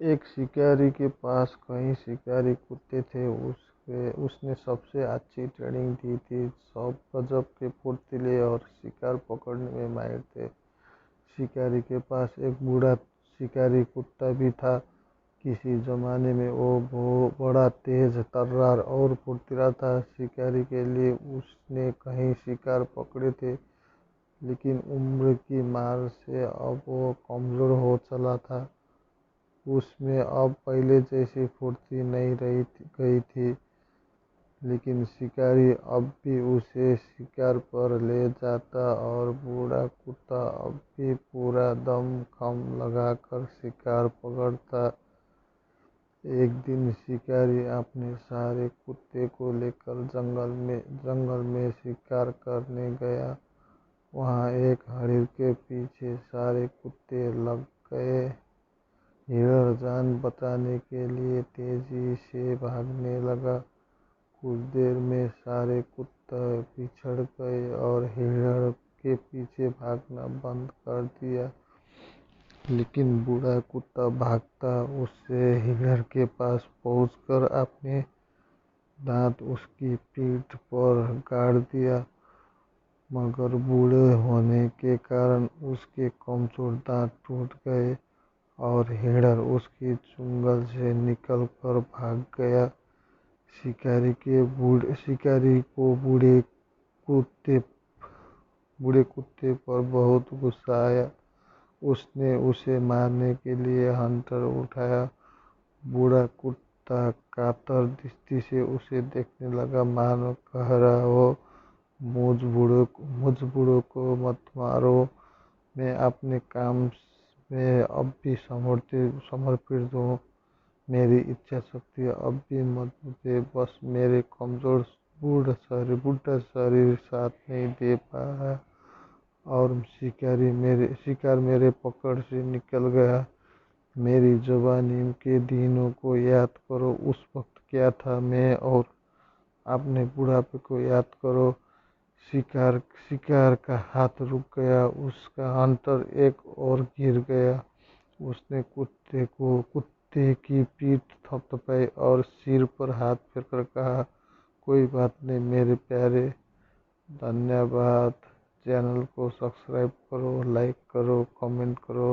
एक शिकारी के पास कई शिकारी कुत्ते थे। उसने सबसे अच्छी ट्रेनिंग दी थी। सब गजब के फुर्तीले और शिकार पकड़ने में माहिर थे। शिकारी के पास एक बूढ़ा शिकारी कुत्ता भी था। किसी जमाने में वो बड़ा तेज, तर्रार और फुर्तीला था। शिकारी के लिए उसने कई शिकार पकड़े थे, लेकिन उम्र की मार से अब वो कमजोर हो चला था। उसमें अब पहले जैसी फुर्ती नहीं गई थी, लेकिन शिकारी अब भी उसे शिकार पर ले जाता और बूढ़ा कुत्ता अब भी पूरा दम खम लगाकर शिकार पकड़ता। एक दिन शिकारी अपने सारे कुत्ते को लेकर जंगल में शिकार करने गया। वहाँ एक हरिण के पीछे सारे कुत्ते लग गए। हिरण जान बचाने के लिए तेजी से भागने लगा। कुछ देर में सारे कुत्ते पिछड़ गए और हिरण के पीछे भागना बंद कर दिया। लेकिन बूढ़ा कुत्ता भागता उससे हिरण के पास पहुंचकर अपने दांत उसकी पीठ पर गाड़ दिया, मगर बूढ़े होने के कारण उसके कमजोर दांत टूट गए और हिरण उसकी चुंगल से निकलकर भाग गया। शिकारी को बूढ़े कुत्ते पर बहुत गुस्सा आया। उसने उसे मारने के लिए हंटर उठाया। बूढ़ा कुत्ता कातर दृष्टि से उसे देखने लगा, मानो कह रहा हो, मुझ बूढ़े को मत मारो। मैं अपने काम में अब भी समर्पित हूँ। मेरी इच्छा शक्ति अब भी मजबूत है, बस मेरे कमजोर बूढ़ा शरीर साथ नहीं दे पाया और शिकार मेरे पकड़ से निकल गया। मेरी जवानी के दिनों को याद करो, उस वक्त क्या था मैं, और अपने बुढ़ापे को याद करो। शिकार का हाथ रुक गया। उसका हंटर एक और गिर गया। उसने कुत्ते की पीठ थपथपाई और सिर पर हाथ फेरकर कहा, कोई बात नहीं मेरे प्यारे। धन्यवाद। चैनल को सब्सक्राइब करो, लाइक करो, कमेंट करो।